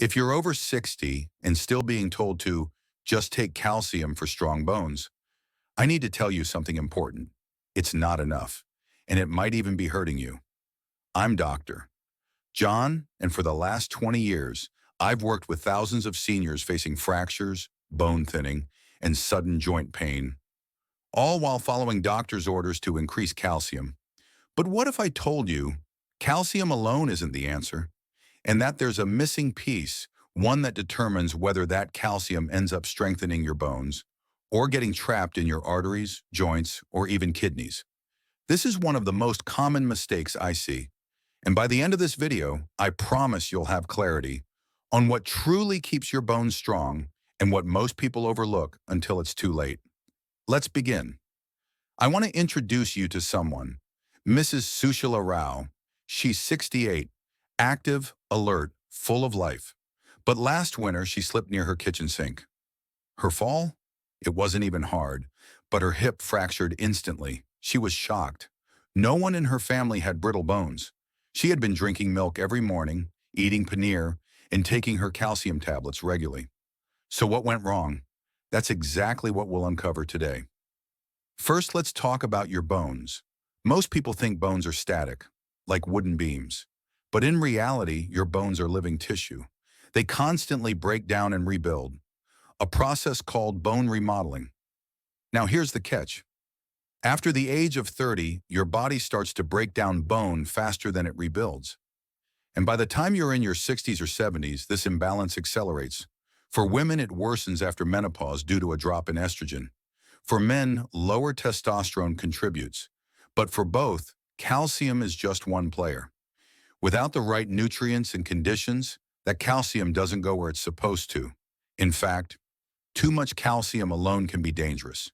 If you're over 60 and still being told to just take calcium for strong bones, I need to tell you something important. It's not enough, and it might even be hurting you. I'm Dr. John, and for the last 20 years, I've worked with thousands of seniors facing fractures, bone thinning, and sudden joint pain, all while following doctor's orders to increase calcium. But what if I told you calcium alone isn't the answer, and that there's a missing piece, one that determines whether that calcium ends up strengthening your bones or getting trapped in your arteries, joints, or even kidneys? This is one of the most common mistakes I see. And by the end of this video, I promise you'll have clarity on what truly keeps your bones strong and what most people overlook until it's too late. Let's begin. I want to introduce you to someone, Mrs. Sushila Rao. She's 68, active, alert, full of life. But last winter, she slipped near her kitchen sink. Her fall? It wasn't even hard, but her hip fractured instantly. She was shocked. No one in her family had brittle bones. She had been drinking milk every morning, eating paneer, and taking her calcium tablets regularly. So what went wrong? That's exactly what we'll uncover today. First, let's talk about your bones. Most people think bones are static, like wooden beams. But in reality, your bones are living tissue. They constantly break down and rebuild, a process called bone remodeling. Now here's the catch. After the age of 30, your body starts to break down bone faster than it rebuilds. And by the time you're in your 60s or 70s, this imbalance accelerates. For women, it worsens after menopause due to a drop in estrogen. For men, lower testosterone contributes. But for both, calcium is just one player. Without the right nutrients and conditions, that calcium doesn't go where it's supposed to. In fact, too much calcium alone can be dangerous.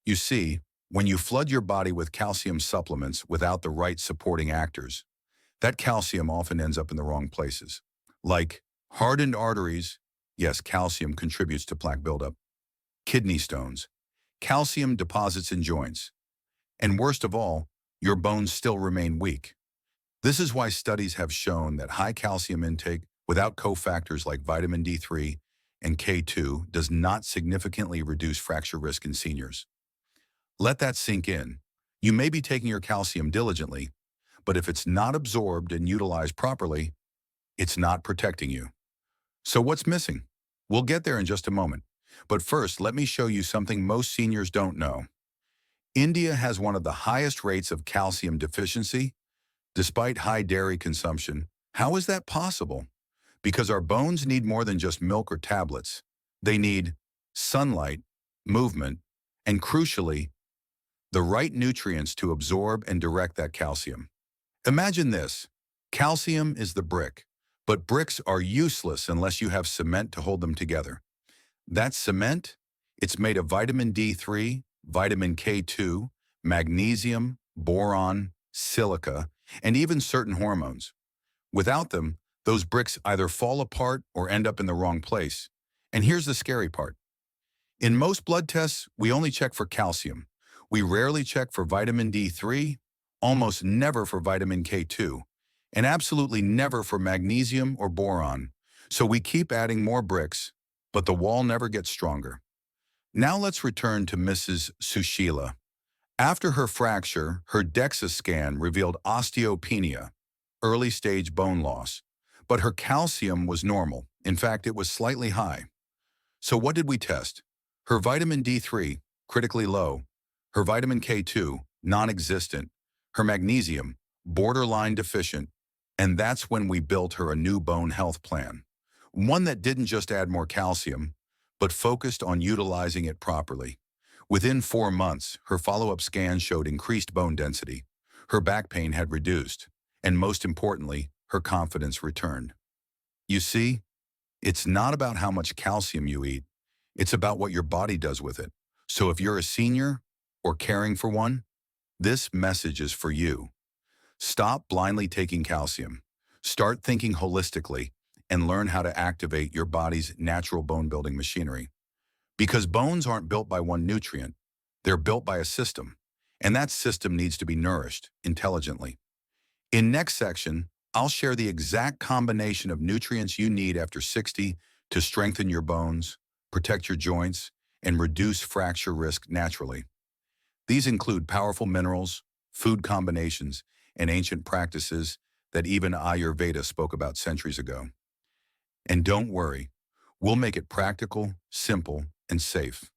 You see, when you flood your body with calcium supplements without the right supporting actors, that calcium often ends up in the wrong places. Like hardened arteries, yes, calcium contributes to plaque buildup. Kidney stones, calcium deposits in joints. And worst of all, your bones still remain weak. This is why studies have shown that high calcium intake without cofactors like vitamin D3 and K2 does not significantly reduce fracture risk in seniors. Let that sink in. You may be taking your calcium diligently, but if it's not absorbed and utilized properly, it's not protecting you. So what's missing? We'll get there in just a moment. But first, let me show you something most seniors don't know. India has one of the highest rates of calcium deficiency, despite high dairy consumption. How is that possible? Because our bones need more than just milk or tablets. They need sunlight, movement, and crucially, the right nutrients to absorb and direct that calcium. Imagine this. Calcium is the brick, but bricks are useless unless you have cement to hold them together. That cement, it's made of vitamin D3, vitamin K2, magnesium, boron, silica, and even certain hormones. Without them, those bricks either fall apart or end up in the wrong place. And here's the scary part. In most blood tests, we only check for calcium. We rarely check for vitamin D3, almost never for vitamin K2, and absolutely never for magnesium or boron. So we keep adding more bricks, but the wall never gets stronger. Now let's return to Mrs. Sushila. After her fracture, her DEXA scan revealed osteopenia, early-stage bone loss, but her calcium was normal. In fact, it was slightly high. So what did we test? Her vitamin D3, critically low, her vitamin K2, non-existent, her magnesium, borderline deficient, and that's when we built her a new bone health plan. One that didn't just add more calcium, but focused on utilizing it properly. Within 4 months, her follow-up scans showed increased bone density. Her back pain had reduced, and most importantly, her confidence returned. You see, it's not about how much calcium you eat. It's about what your body does with it. So if you're a senior or caring for one, this message is for you. Stop blindly taking calcium. Start thinking holistically and learn how to activate your body's natural bone-building machinery. Because bones aren't built by one nutrient. They're built by a system. And that system needs to be nourished intelligently. In next section, I'll share the exact combination of nutrients you need after 60 to strengthen your bones, protect your joints, and reduce fracture risk naturally. These include powerful minerals, food combinations, and ancient practices that even Ayurveda spoke about centuries ago. And don't worry, we'll make it practical, simple, and safe.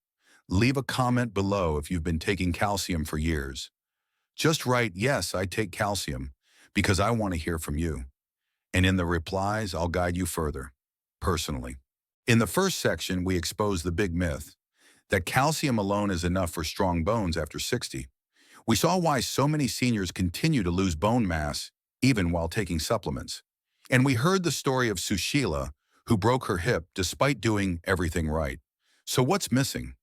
Leave a comment below if you've been taking calcium for years. Just write, "Yes, I take calcium," because I want to hear from you. And in the replies, I'll guide you further, personally. In the first section, we expose the big myth that calcium alone is enough for strong bones after 60. We saw why so many seniors continue to lose bone mass, even while taking supplements. And we heard the story of Sushila, who broke her hip despite doing everything right. So what's missing?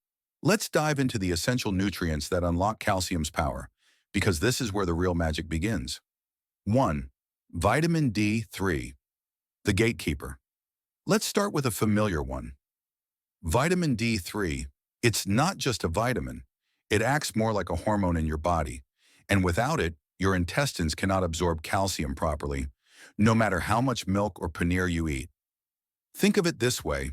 Let's dive into the essential nutrients that unlock calcium's power, because this is where the real magic begins. 1. Vitamin D3, the gatekeeper. Let's start with a familiar one. Vitamin D3, it's not just a vitamin. It acts more like a hormone in your body, and without it, your intestines cannot absorb calcium properly, no matter how much milk or paneer you eat. Think of it this way.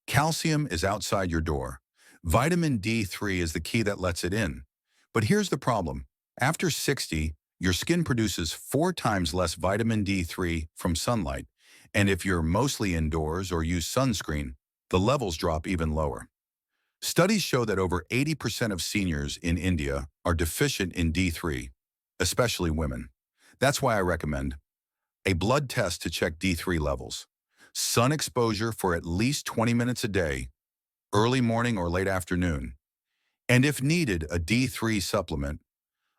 Calcium is outside your door. Vitamin D3 is the key that lets it in. But here's the problem. After 60, your skin produces 4 times less vitamin D3 from sunlight, and if you're mostly indoors or use sunscreen, the levels drop even lower. Studies show that over 80% of seniors in India are deficient in D3, especially women. That's why I recommend a blood test to check D3 levels, sun exposure for at least 20 minutes a day, early morning or late afternoon, and if needed, a D3 supplement,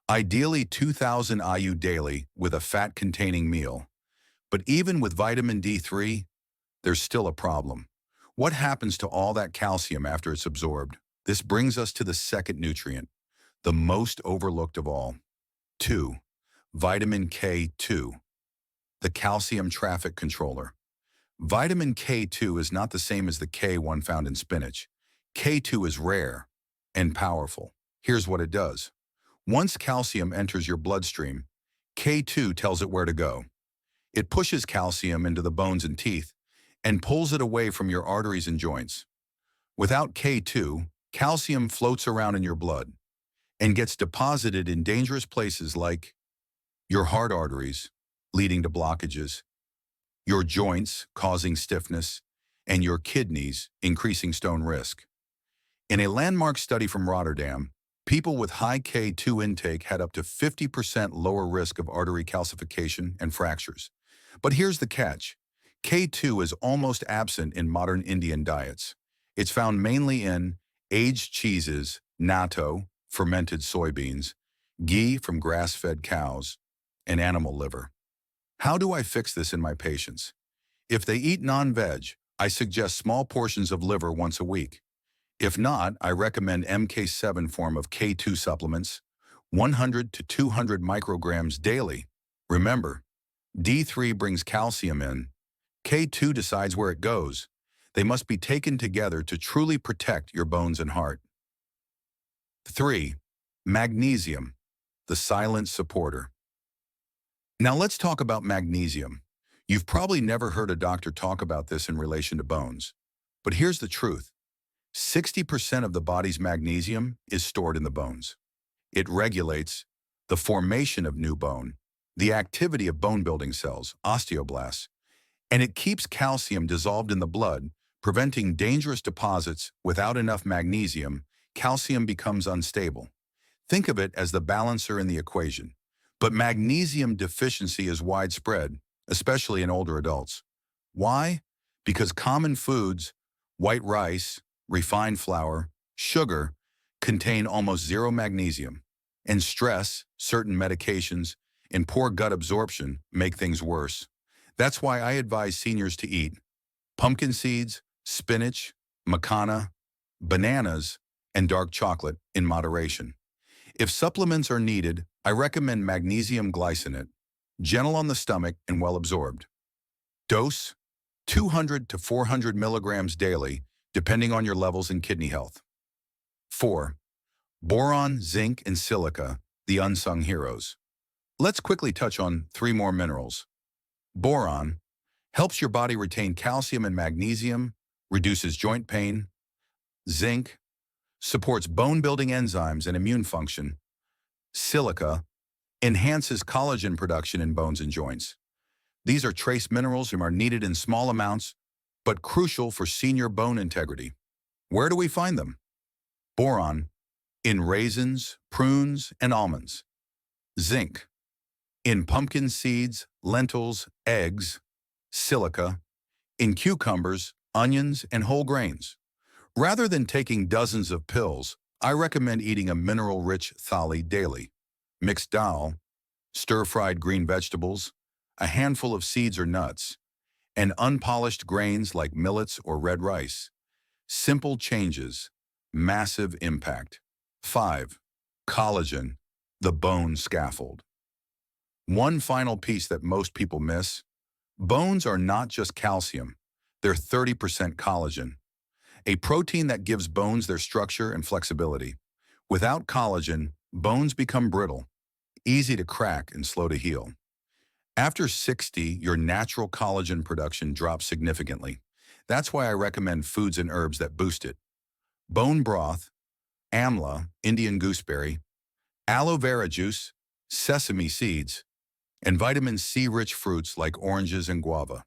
ideally 2,000 IU daily with a fat-containing meal. But even with vitamin D3, there's still a problem. What happens to all that calcium after it's absorbed? This brings us to the second nutrient, the most overlooked of all. 2. Vitamin K2, the calcium traffic controller. Vitamin K2 is not the same as the K1 found in spinach. K2 is rare and powerful. Here's what it does. Once calcium enters your bloodstream, K2 tells it where to go. It pushes calcium into the bones and teeth and pulls it away from your arteries and joints. Without K2, calcium floats around in your blood and gets deposited in dangerous places like your heart arteries, leading to blockages, your joints, causing stiffness, and your kidneys, increasing stone risk. In a landmark study from Rotterdam, people with high K2 intake had up to 50% lower risk of artery calcification and fractures. But here's the catch. K2 is almost absent in modern Indian diets. It's found mainly in aged cheeses, natto, fermented soybeans, ghee from grass-fed cows, and animal liver. How do I fix this in my patients? If they eat non-veg, I suggest small portions of liver once a week. If not, I recommend MK7 form of K2 supplements, 100 to 200 micrograms daily. Remember, D3 brings calcium in. K2 decides where it goes. They must be taken together to truly protect your bones and heart. 3. Magnesium, the silent supporter. Now let's talk about magnesium. You've probably never heard a doctor talk about this in relation to bones. But here's the truth. 60% of the body's magnesium is stored in the bones. It regulates the formation of new bone, the activity of bone-building cells, osteoblasts, and it keeps calcium dissolved in the blood, preventing dangerous deposits. Without enough magnesium, calcium becomes unstable. Think of it as the balancer in the equation. But magnesium deficiency is widespread, especially in older adults. Why? Because common foods, white rice, refined flour, sugar, contain almost zero magnesium. And stress, certain medications, and poor gut absorption make things worse. That's why I advise seniors to eat pumpkin seeds, spinach, macana, bananas, and dark chocolate in moderation. If supplements are needed, I recommend magnesium glycinate, gentle on the stomach and well absorbed. Dose, 200 to 400 milligrams daily, depending on your levels and kidney health. 4. Boron, zinc, and silica, the unsung heroes. Let's quickly touch on 3 more minerals. Boron helps your body retain calcium and magnesium, reduces joint pain. Zinc supports bone-building enzymes and immune function. Silica enhances collagen production in bones and joints. These are trace minerals and are needed in small amounts, but crucial for senior bone integrity. Where do we find them? Boron in raisins, prunes, and almonds. Zinc in pumpkin seeds, lentils, eggs. Silica in cucumbers, onions, and whole grains. Rather than taking dozens of pills, I recommend eating a mineral-rich thali daily. Mixed dal, stir-fried green vegetables, a handful of seeds or nuts, and unpolished grains like millets or red rice. Simple changes, massive impact. 5. Collagen, the bone scaffold. One final piece that most people miss: bones are not just calcium, they're 30% collagen, a protein that gives bones their structure and flexibility. Without collagen, bones become brittle, easy to crack and slow to heal. After 60, your natural collagen production drops significantly. That's why I recommend foods and herbs that boost it. Bone broth, amla, Indian gooseberry, aloe vera juice, sesame seeds, and vitamin C-rich fruits like oranges and guava.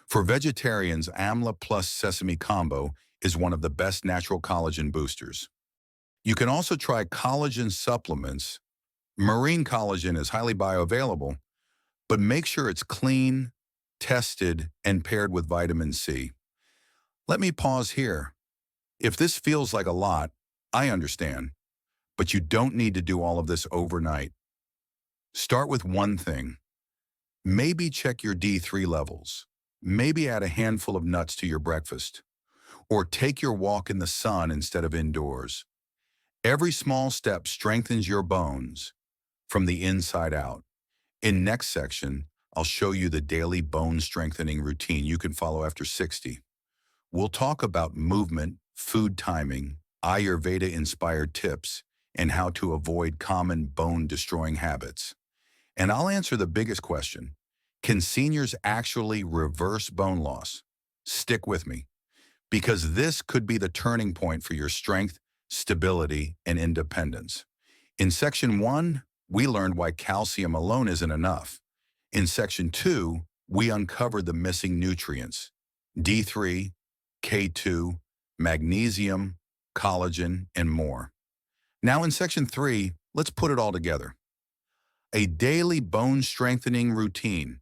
For vegetarians, amla plus sesame combo is one of the best natural collagen boosters. You can also try collagen supplements. Marine collagen is highly bioavailable, but make sure it's clean, tested, and paired with vitamin C. Let me pause here. If this feels like a lot, I understand, but you don't need to do all of this overnight. Start with one thing. Maybe check your D3 levels. Maybe add a handful of nuts to your breakfast. Or take your walk in the sun instead of indoors. Every small step strengthens your bones from the inside out. In next section, I'll show you the daily bone strengthening routine you can follow after 60. We'll talk about movement, food timing, Ayurveda-inspired tips, and how to avoid common bone-destroying habits. And I'll answer the biggest question: can seniors actually reverse bone loss? Stick with me, because this could be the turning point for your strength, stability, and independence. In Section 1, we learned why calcium alone isn't enough. In Section 2, we uncovered the missing nutrients: D3, K2, magnesium, collagen, and more. Now in Section 3, let's put it all together. A daily bone-strengthening routine,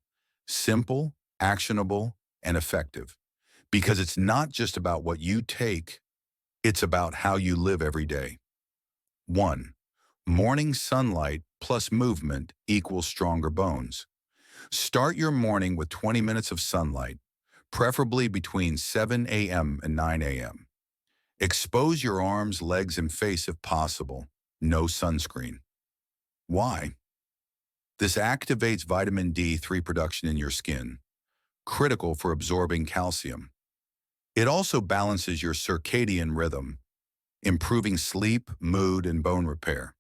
simple, actionable, and effective. Because it's not just about what you take, it's about how you live every day. 1. Morning sunlight plus movement equals stronger bones. Start your morning with 20 minutes of sunlight, preferably between 7 a.m. and 9 a.m. Expose your arms, legs, and face if possible. No sunscreen. Why? This activates vitamin D3 production in your skin, critical for absorbing calcium. It also balances your circadian rhythm, improving sleep, mood, and bone repair.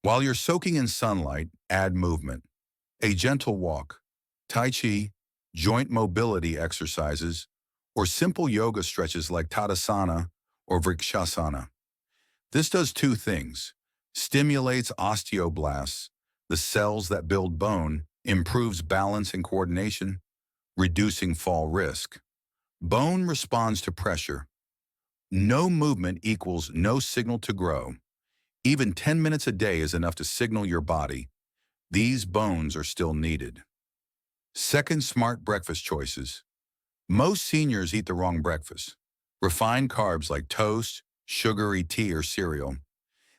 While you're soaking in sunlight, add movement. A gentle walk, tai chi, joint mobility exercises, or simple yoga stretches like Tadasana or Vrikshasana. This does two things: stimulates osteoblasts, the cells that build bone, improves balance and coordination, reducing fall risk. Bone responds to pressure. No movement equals no signal to grow. Even 10 minutes a day is enough to signal your body these bones are still needed. Second, smart breakfast choices. Most seniors eat the wrong breakfast. Refined carbs like toast, sugary tea, or cereal.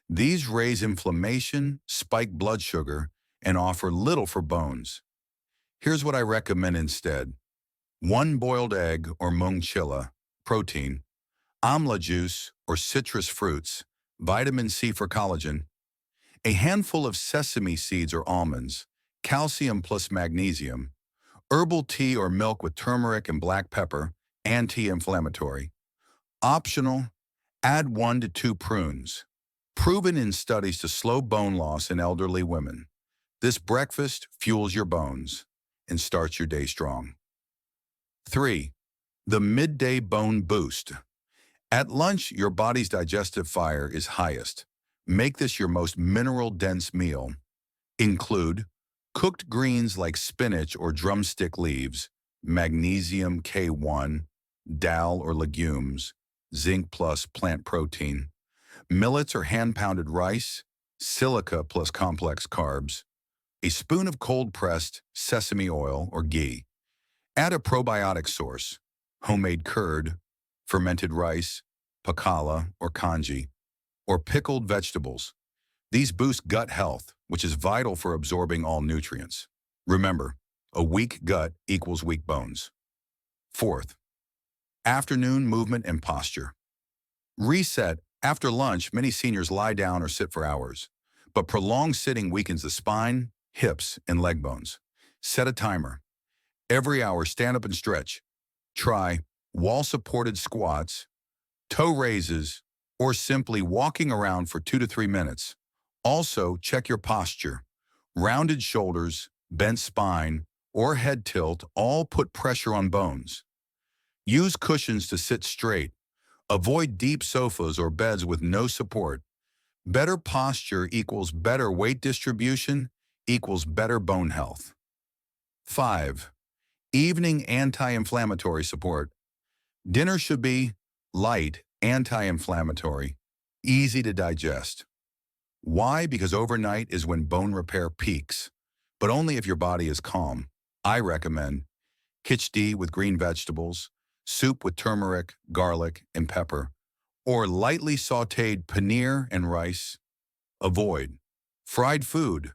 These raise inflammation, spike blood sugar, and offer little for bones. Here's what I recommend instead: 1 boiled egg or mung chilla, protein; amla juice or citrus fruits, vitamin C for collagen; a handful of sesame seeds or almonds, calcium plus magnesium; herbal tea or milk with turmeric and black pepper, anti-inflammatory. Optional, add 1 to 2 prunes. Proven in studies to slow bone loss in elderly women. This breakfast fuels your bones, and starts your day strong. 3. The midday bone boost. At lunch, your body's digestive fire is highest. Make this your most mineral-dense meal. Include cooked greens like spinach or drumstick leaves, magnesium K1, dal or legumes, zinc plus plant protein, millets or hand-pounded rice, silica plus complex carbs, a spoon of cold-pressed sesame oil or ghee. Add a probiotic source, homemade curd, fermented rice, pakala or kanji, or pickled vegetables. These boost gut health, which is vital for absorbing all nutrients. Remember, a weak gut equals weak bones. 4th, afternoon movement and posture. Reset. After lunch, many seniors lie down or sit for hours, but prolonged sitting weakens the spine, hips, and leg bones. Set a timer. Every hour, stand up and stretch. Try wall-supported squats, toe raises, or simply walking around for 2 to 3 minutes. Also, check your posture. Rounded shoulders, bent spine, or head tilt all put pressure on bones. Use cushions to sit straight. Avoid deep sofas or beds with no support. Better posture equals better weight distribution equals better bone health. 5. Evening anti-inflammatory support. Dinner should be light, anti-inflammatory, easy to digest. Why? Because overnight is when bone repair peaks, but only if your body is calm. I recommend khichdi with green vegetables, soup with turmeric, garlic, and pepper, or lightly sautéed paneer and rice. Avoid fried food,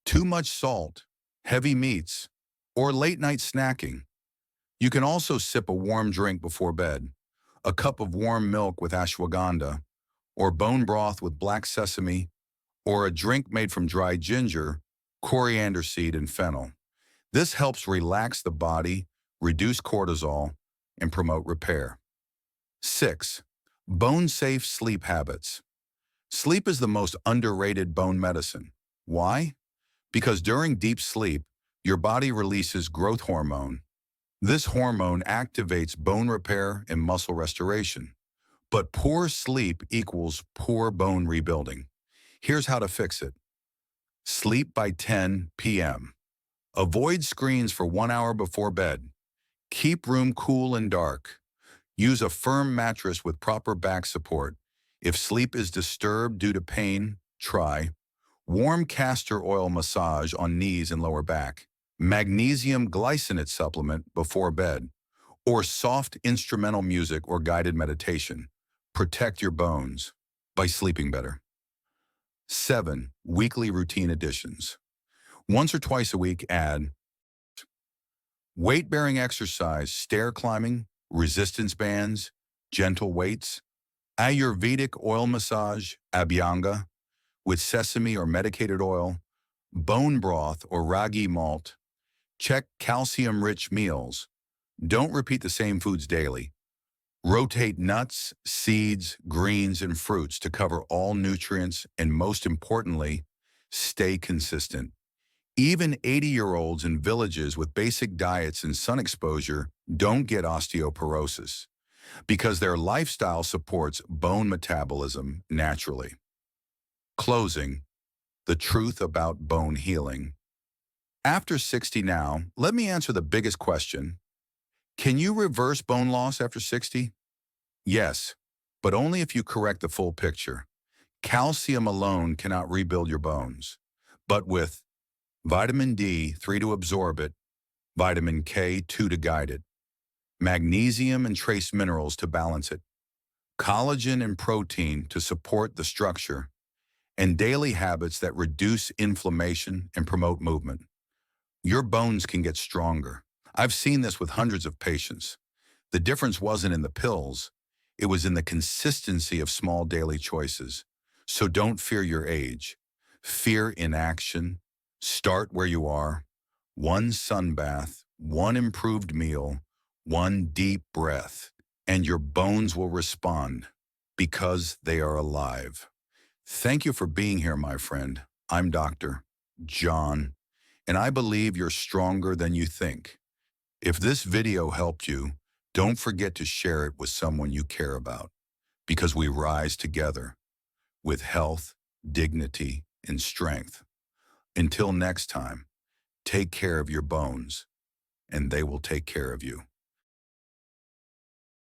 too much salt, heavy meats, or late-night snacking. You can also sip a warm drink before bed, a cup of warm milk with ashwagandha, or bone broth with black sesame, or a drink made from dried ginger, coriander seed, and fennel. This helps relax the body, reduce cortisol, and promote repair. 6. Bone-safe sleep habits. Sleep is the most underrated bone medicine. Why? Because during deep sleep, your body releases growth hormone. This hormone activates bone repair and muscle restoration. But poor sleep equals poor bone rebuilding. Here's how to fix it. Sleep by 10 p.m. Avoid screens for 1 hour before bed. Keep room cool and dark. Use a firm mattress with proper back support. If sleep is disturbed due to pain, try warm castor oil massage on knees and lower back, magnesium glycinate supplement before bed, or soft instrumental music or guided meditation. Protect your bones by sleeping better. 7. Weekly routine additions. Once or twice a week, add weight-bearing exercise, stair climbing, resistance bands, gentle weights, Ayurvedic oil massage, abhyanga, with sesame or medicated oil, bone broth or ragi malt. Check calcium-rich meals. Don't repeat the same foods daily. Rotate nuts, seeds, greens, and fruits to cover all nutrients, and most importantly, stay consistent. Even 80-year-olds in villages with basic diets and sun exposure don't get osteoporosis because their lifestyle supports bone metabolism naturally. Closing, the truth about bone healing. After 60 now, let me answer the biggest question. Can you reverse bone loss after 60? Yes, but only if you correct the full picture. Calcium alone cannot rebuild your bones, but with vitamin D3 to absorb it, vitamin K2 to guide it, magnesium and trace minerals to balance it, collagen and protein to support the structure, and daily habits that reduce inflammation and promote movement, your bones can get stronger. I've seen this with hundreds of patients. The difference wasn't in the pills, it was in the consistency of small daily choices. So don't fear your age. Fear inaction. Start where you are. One sun bath, one improved meal, one deep breath, and your bones will respond because they are alive. Thank you for being here, my friend. I'm Dr. John, and I believe you're stronger than you think. If this video helped you, don't forget to share it with someone you care about, because we rise together with health, dignity, and strength. Until next time, take care of your bones, and they will take care of you.